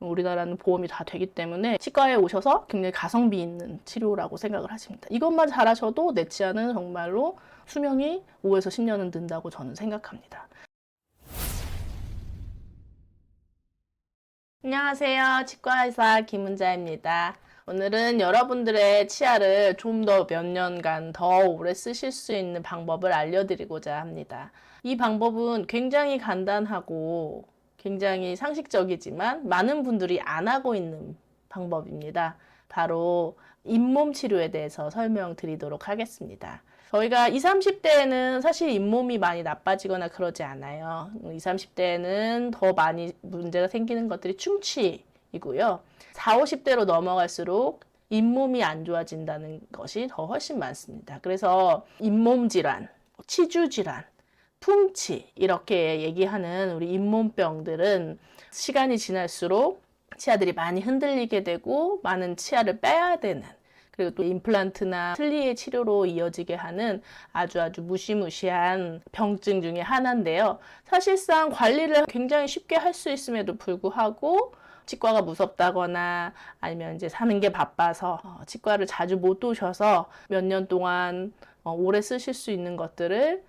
우리나라는 보험이 다 되기 때문에 치과에 오셔서 굉장히 가성비 있는 치료라고 생각을 하십니다. 이것만 잘하셔도 내 치아는 정말로 수명이 5에서 10년은 는다고 저는 생각합니다. 안녕하세요. 치과의사 김은자입니다. 오늘은 여러분들의 치아를 좀 더 몇 년간 더 오래 쓰실 수 있는 방법을 알려드리고자 합니다. 이 방법은 굉장히 간단하고 굉장히 상식적이지만 많은 분들이 안 하고 있는 방법입니다. 바로 잇몸 치료에 대해서 설명드리도록 하겠습니다. 저희가 20, 30대에는 사실 잇몸이 많이 나빠지거나 그러지 않아요. 20, 30대에는 더 많이 문제가 생기는 것들이 충치이고요. 40, 50대로 넘어갈수록 잇몸이 안 좋아진다는 것이 더 훨씬 많습니다. 그래서 잇몸 질환, 치주 질환, 풍치 이렇게 얘기하는 우리 잇몸병들은 시간이 지날수록 치아들이 많이 흔들리게 되고 많은 치아를 빼야 되는, 그리고 또 임플란트나 틀니의 치료로 이어지게 하는 아주 무시무시한 병증 중에 하나인데요. 사실상 관리를 굉장히 쉽게 할 수 있음에도 불구하고 치과가 무섭다거나 아니면 이제 사는 게 바빠서 치과를 자주 못 오셔서 몇 년 동안 오래 쓰실 수 있는 것들을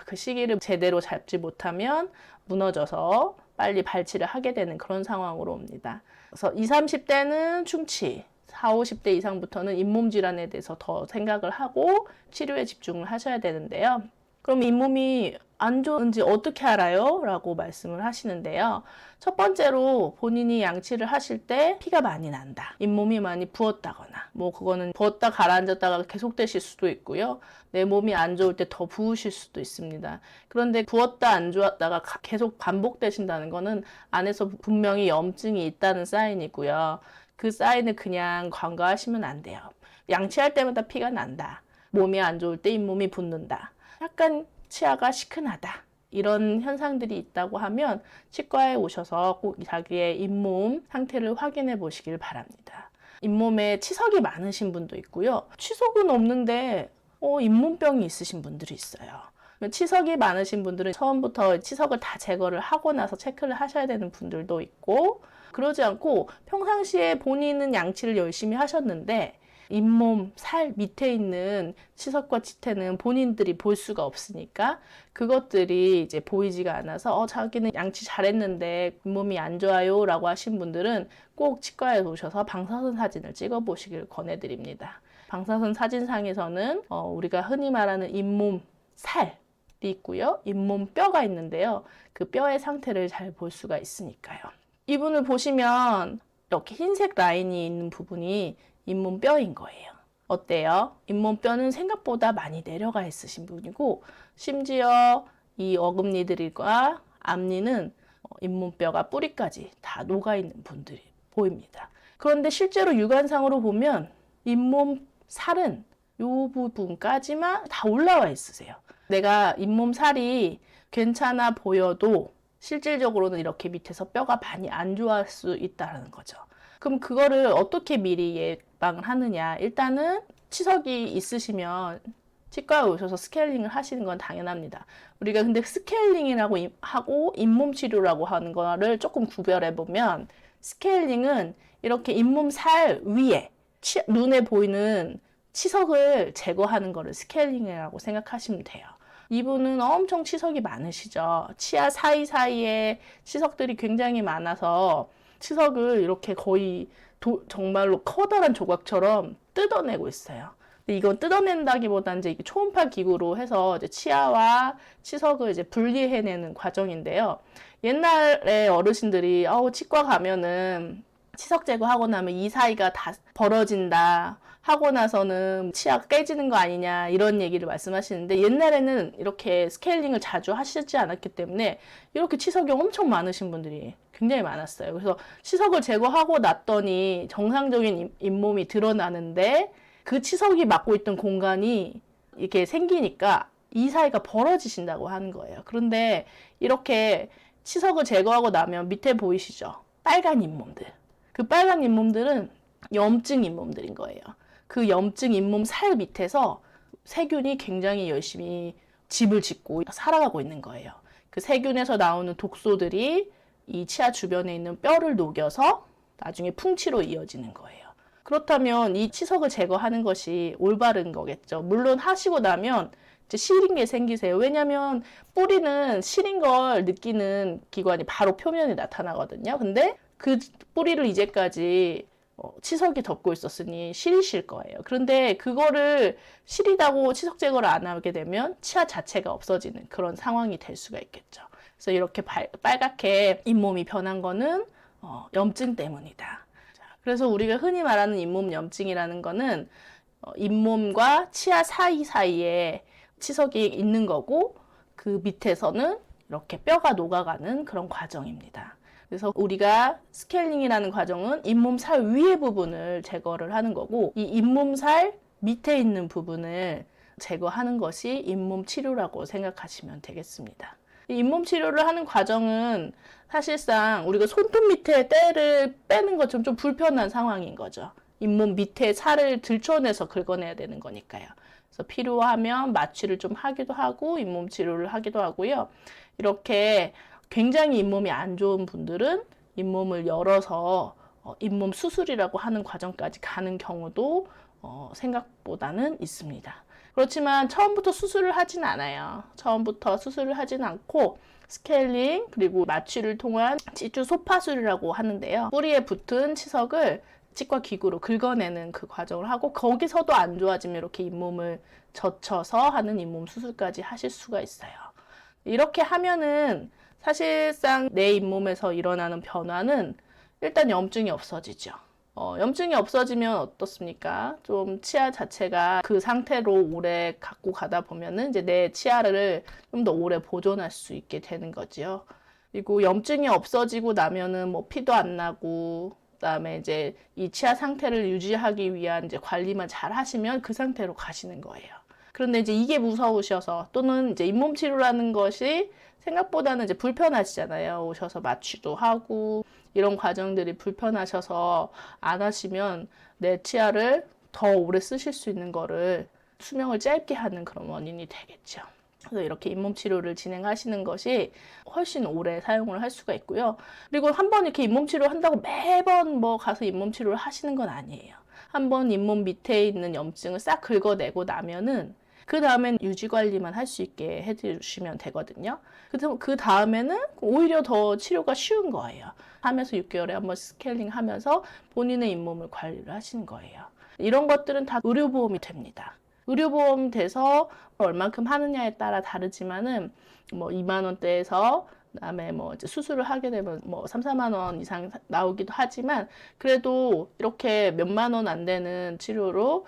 그 시기를 제대로 잡지 못하면 무너져서 빨리 발치를 하게 되는 그런 상황으로 옵니다. 그래서 20, 30대는 충치, 40, 50대 이상부터는 잇몸 질환에 대해서 더 생각을 하고 치료에 집중을 하셔야 되는데요. 그럼 잇몸이 안 좋은지 어떻게 알아요? 라고 말씀을 하시는데요. 첫 번째로 본인이 양치를 하실 때 피가 많이 난다, 잇몸이 많이 부었다거나, 그거는 부었다 가라앉았다가 계속되실 수도 있고요. 내 몸이 안 좋을 때 더 부으실 수도 있습니다. 그런데 부었다 안 좋았다가 계속 반복되신다는 거는 안에서 분명히 염증이 있다는 사인이고요. 그 사인을 그냥 간과하시면 안 돼요. 양치할 때마다 피가 난다, 몸이 안 좋을 때 잇몸이 붓는다, 약간 치아가 시큰하다, 이런 현상들이 있다고 하면 치과에 오셔서 꼭 자기의 잇몸 상태를 확인해 보시길 바랍니다. 잇몸에 치석이 많으신 분도 있고요. 치석은 없는데 잇몸병이 있으신 분들이 있어요. 치석이 많으신 분들은 처음부터 치석을 다 제거를 하고 나서 체크를 하셔야 되는 분들도 있고, 그러지 않고 평상시에 본인은 양치를 열심히 하셨는데 잇몸 살 밑에 있는 치석과 치태는 본인들이 볼 수가 없으니까 그것들이 이제 보이지가 않아서 자기는 양치 잘했는데 잇몸이 안 좋아요 라고 하신 분들은 꼭 치과에 오셔서 방사선 사진을 찍어 보시길 권해드립니다. 방사선 사진상에서는 우리가 흔히 말하는 잇몸 살이 있고요, 잇몸 뼈가 있는데요. 그 뼈의 상태를 잘 볼 수가 있으니까요. 이분을 보시면 이렇게 흰색 라인이 있는 부분이 잇몸 뼈인 거예요. 어때요? 잇몸 뼈는 생각보다 많이 내려가 있으신 분이고, 심지어 이 어금니들과 앞니는 잇몸 뼈가 뿌리까지 다 녹아 있는 분들이 보입니다. 그런데 실제로 육안상으로 보면 잇몸 살은 이 부분까지만 다 올라와 있으세요. 내가 잇몸 살이 괜찮아 보여도 실질적으로는 이렇게 밑에서 뼈가 많이 안 좋아할 수 있다는 거죠. 그럼 그거를 어떻게 미리 예방을 하느냐? 일단은 치석이 있으시면 치과에 오셔서 스케일링을 하시는 건 당연합니다. 우리가 근데 스케일링이라고 하고 잇몸 치료라고 하는 거를 조금 구별해 보면, 스케일링은 이렇게 잇몸 살 위에 눈에 보이는 치석을 제거하는 거를 스케일링이라고 생각하시면 돼요. 이분은 엄청 치석이 많으시죠. 치아 사이사이에 치석들이 굉장히 많아서 치석을 이렇게 거의 정말로 커다란 조각처럼 뜯어내고 있어요. 근데 이건 뜯어낸다기보다는 이제 초음파 기구로 해서 이제 치아와 치석을 이제 분리해내는 과정인데요. 옛날에 어르신들이 치과 가면은 치석 제거하고 나면 이 사이가 다 벌어진다 하고 나서는 치아가 깨지는 거 아니냐 이런 얘기를 말씀하시는데, 옛날에는 이렇게 스케일링을 자주 하시지 않았기 때문에 이렇게 치석이 엄청 많으신 분들이 굉장히 많았어요. 그래서 치석을 제거하고 났더니 정상적인 잇몸이 드러나는데 그 치석이 막고 있던 공간이 이렇게 생기니까 이 사이가 벌어지신다고 하는 거예요. 그런데 이렇게 치석을 제거하고 나면 밑에 보이시죠? 빨간 잇몸들. 그 빨간 잇몸들은 염증 잇몸들인 거예요. 그 염증 잇몸 살 밑에서 세균이 굉장히 열심히 집을 짓고 살아가고 있는 거예요. 그 세균에서 나오는 독소들이 이 치아 주변에 있는 뼈를 녹여서 나중에 풍치로 이어지는 거예요. 그렇다면 이 치석을 제거하는 것이 올바른 거겠죠. 물론 하시고 나면 이제 시린 게 생기세요. 왜냐하면 뿌리는 시린 걸 느끼는 기관이 바로 표면에 나타나거든요. 근데 그 뿌리를 이제까지 치석이 덮고 있었으니 시리실 거예요. 그런데 그거를 시리다고 치석 제거를 안 하게 되면 치아 자체가 없어지는 그런 상황이 될 수가 있겠죠. 그래서 이렇게 빨갛게 잇몸이 변한 거는 염증 때문이다. 그래서 우리가 흔히 말하는 잇몸 염증이라는 거는 잇몸과 치아 사이사이에 치석이 있는 거고 그 밑에서는 이렇게 뼈가 녹아가는 그런 과정입니다. 그래서 우리가 스케일링이라는 과정은 잇몸살 위의 부분을 제거를 하는 거고 이 잇몸살 밑에 있는 부분을 제거하는 것이 잇몸 치료라고 생각하시면 되겠습니다. 이 잇몸 치료를 하는 과정은 사실상 우리가 손톱 밑에 때를 빼는 것처럼 좀 불편한 상황인 거죠. 잇몸 밑에 살을 들춰내서 긁어내야 되는 거니까요. 그래서 필요하면 마취를 좀 하기도 하고 잇몸 치료를 하기도 하고요. 이렇게 굉장히 잇몸이 안 좋은 분들은 잇몸을 열어서 잇몸 수술이라고 하는 과정까지 가는 경우도 생각보다는 있습니다. 그렇지만 처음부터 수술을 하진 않아요. 처음부터 수술을 하진 않고 스케일링 그리고 마취를 통한 치주 소파술이라고 하는데요. 뿌리에 붙은 치석을 치과 기구로 긁어내는 그 과정을 하고 거기서도 안 좋아지면 이렇게 잇몸을 젖혀서 하는 잇몸 수술까지 하실 수가 있어요. 이렇게 하면은 사실상 내 잇몸에서 일어나는 변화는 일단 염증이 없어지죠. 염증이 없어지면 어떻습니까? 좀 치아 자체가 그 상태로 오래 갖고 가다 보면은 이제 내 치아를 좀 더 오래 보존할 수 있게 되는 거지요. 그리고 염증이 없어지고 나면은 뭐 피도 안 나고 그다음에 이제 이 치아 상태를 유지하기 위한 이제 관리만 잘 하시면 그 상태로 가시는 거예요. 그런데 이제 이게 무서우셔서 또는 이제 잇몸 치료라는 것이 생각보다는 이제 불편하시잖아요. 오셔서 마취도 하고 이런 과정들이 불편하셔서 안 하시면 내 치아를 더 오래 쓰실 수 있는 거를 수명을 짧게 하는 그런 원인이 되겠죠. 그래서 이렇게 잇몸 치료를 진행하시는 것이 훨씬 오래 사용을 할 수가 있고요. 그리고 한번 이렇게 잇몸 치료를 한다고 매번 뭐 가서 잇몸 치료를 하시는 건 아니에요. 한번 잇몸 밑에 있는 염증을 싹 긁어내고 나면은 그 다음엔 유지 관리만 할 수 있게 해주시면 되거든요. 그 다음에는 오히려 더 치료가 쉬운 거예요. 3에서 6개월에 한 번씩 스케일링 하면서 본인의 잇몸을 관리를 하시는 거예요. 이런 것들은 다 의료보험이 됩니다. 의료보험 돼서 얼만큼 하느냐에 따라 다르지만은 뭐 2만 원대에서 그다음에 뭐 이제 수술을 하게 되면 뭐 3, 4만 원 이상 나오기도 하지만 그래도 이렇게 몇만 원 안 되는 치료로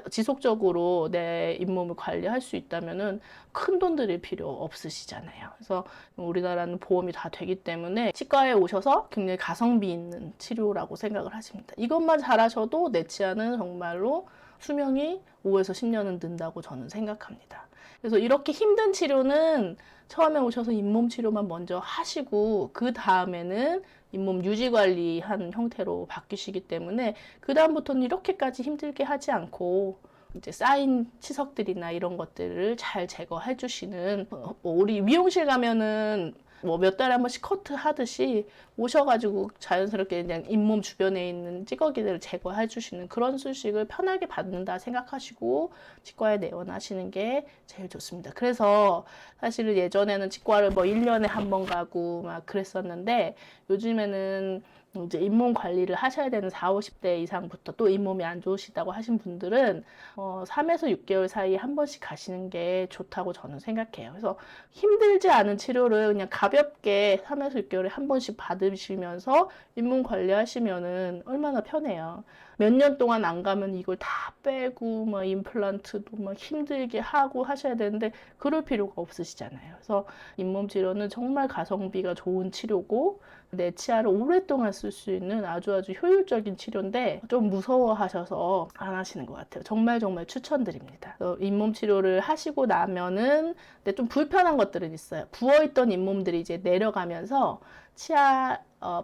지속적으로 내 잇몸을 관리할 수 있다면은 큰 돈 들일 필요 없으시잖아요. 그래서 우리나라는 보험이 다 되기 때문에 치과에 오셔서 굉장히 가성비 있는 치료라고 생각을 하십니다. 이것만 잘하셔도 내 치아는 정말로 수명이 5에서 10년은 는다고 저는 생각합니다. 그래서 이렇게 힘든 치료는 처음에 오셔서 잇몸 치료만 먼저 하시고 그 다음에는 잇몸 유지 관리하는 형태로 바뀌시기 때문에 그 다음부터는 이렇게까지 힘들게 하지 않고 이제 쌓인 치석들이나 이런 것들을 잘 제거해 주시는 우리 미용실 가면은 뭐 몇 달에 한 번씩 커트 하듯이 오셔가지고 자연스럽게 그냥 잇몸 주변에 있는 찌꺼기들을 제거해 주시는 그런 수식을 편하게 받는다 생각하시고 치과에 내원하시는 게 제일 좋습니다. 그래서 사실은 예전에는 치과를 뭐 1년에 한 번 가고 막 그랬었는데 요즘에는 이제 잇몸 관리를 하셔야 되는 40, 50대 이상부터 또 잇몸이 안 좋으시다고 하신 분들은 3에서 6개월 사이에 한 번씩 가시는 게 좋다고 저는 생각해요. 그래서 힘들지 않은 치료를 그냥 가볍게 3에서 6개월에 한 번씩 받으시면서 잇몸 관리하시면은 얼마나 편해요. 몇 년 동안 안 가면 이걸 다 빼고 뭐 임플란트도 막 힘들게 하고 하셔야 되는데 그럴 필요가 없으시잖아요. 그래서 잇몸 치료는 정말 가성비가 좋은 치료고 내 치아를 오랫동안 쓸 수 있는 아주 효율적인 치료인데 좀 무서워하셔서 안 하시는 것 같아요. 정말 추천드립니다. 잇몸 치료를 하시고 나면은 근데 좀 불편한 것들은 있어요. 부어있던 잇몸들이 이제 내려가면서 치아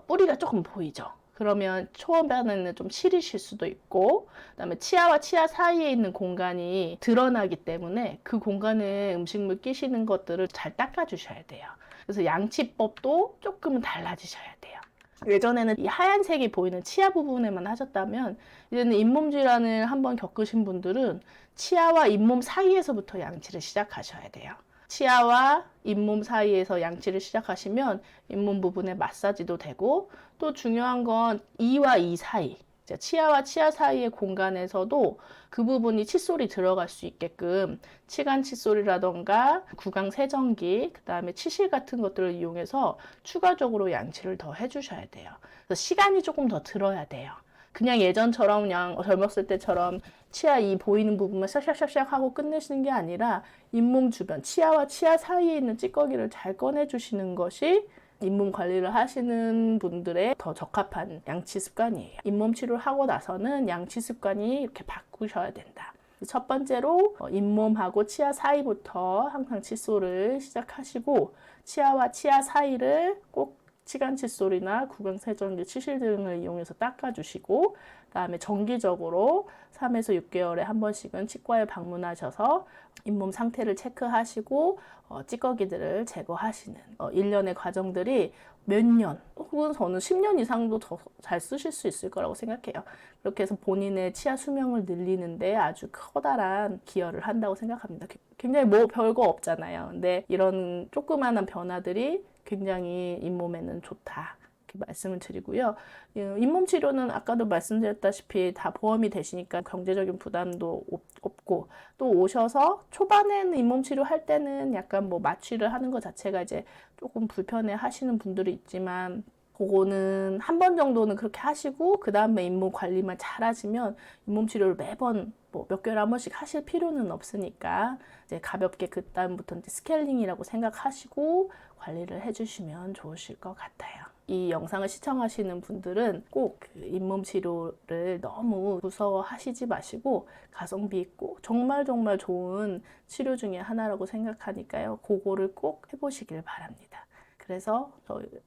뿌리가 조금 보이죠. 그러면 초반에는 좀 시리실 수도 있고 그다음에 치아와 치아 사이에 있는 공간이 드러나기 때문에 그 공간에 음식물 끼시는 것들을 잘 닦아주셔야 돼요. 그래서 양치법도 조금은 달라지셔야 돼요. 예전에는 이 하얀색이 보이는 치아 부분에만 하셨다면 이제는 잇몸 질환을 한번 겪으신 분들은 치아와 잇몸 사이에서부터 양치를 시작하셔야 돼요. 치아와 잇몸 사이에서 양치를 시작하시면 잇몸 부분에 마사지도 되고, 또 중요한 건 이와 이 사이, 치아와 치아 사이의 공간에서도 그 부분이 칫솔이 들어갈 수 있게끔 치간 칫솔이라던가 구강 세정기, 그 다음에 치실 같은 것들을 이용해서 추가적으로 양치를 더 해주셔야 돼요. 그래서 시간이 조금 더 들어야 돼요. 그냥 예전처럼 그냥 젊었을 때처럼 치아 이 보이는 부분만 샥샥샥샥 하고 끝내시는 게 아니라 잇몸 주변, 치아와 치아 사이에 있는 찌꺼기를 잘 꺼내주시는 것이 잇몸 관리를 하시는 분들의 더 적합한 양치 습관이에요. 잇몸 치료를 하고 나서는 양치 습관이 이렇게 바꾸셔야 된다. 첫 번째로 잇몸하고 치아 사이부터 항상 칫솔을 시작하시고, 치아와 치아 사이를 꼭 치간 칫솔이나 구강 세정기, 치실 등을 이용해서 닦아주시고, 그다음에 정기적으로 3에서 6개월에 한 번씩은 치과에 방문하셔서 잇몸 상태를 체크하시고 찌꺼기들을 제거하시는 1년의 과정들이 몇 년, 혹은 저는 10년 이상도 더 잘 쓰실 수 있을 거라고 생각해요. 그렇게 해서 본인의 치아 수명을 늘리는데 아주 커다란 기여를 한다고 생각합니다. 굉장히 뭐 별거 없잖아요. 근데 이런 조그마한 변화들이 굉장히 잇몸에는 좋다, 이렇게 말씀을 드리고요. 잇몸 치료는 아까도 말씀드렸다시피 다 보험이 되시니까 경제적인 부담도 없고, 또 오셔서 초반에는 잇몸 치료 할 때는 약간 뭐 마취를 하는 것 자체가 이제 조금 불편해 하시는 분들이 있지만, 그거는 한 번 정도는 그렇게 하시고 그 다음에 잇몸 관리만 잘 하시면 잇몸 치료를 매번 뭐 몇 개월에 한 번씩 하실 필요는 없으니까 이제 가볍게 그 다음부터 이제 스케일링이라고 생각하시고 관리를 해주시면 좋으실 것 같아요. 이 영상을 시청하시는 분들은 꼭 그 잇몸 치료를 너무 무서워하시지 마시고 가성비 있고 정말 좋은 치료 중에 하나라고 생각하니까요. 그거를 꼭 해보시길 바랍니다. 그래서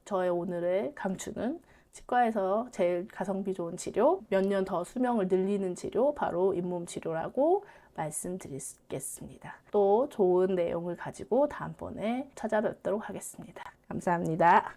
저의 오늘의 강추는 치과에서 제일 가성비 좋은 치료, 몇 년 더 수명을 늘리는 치료, 바로 잇몸 치료라고 말씀드리겠습니다. 또 좋은 내용을 가지고 다음번에 찾아뵙도록 하겠습니다. 감사합니다.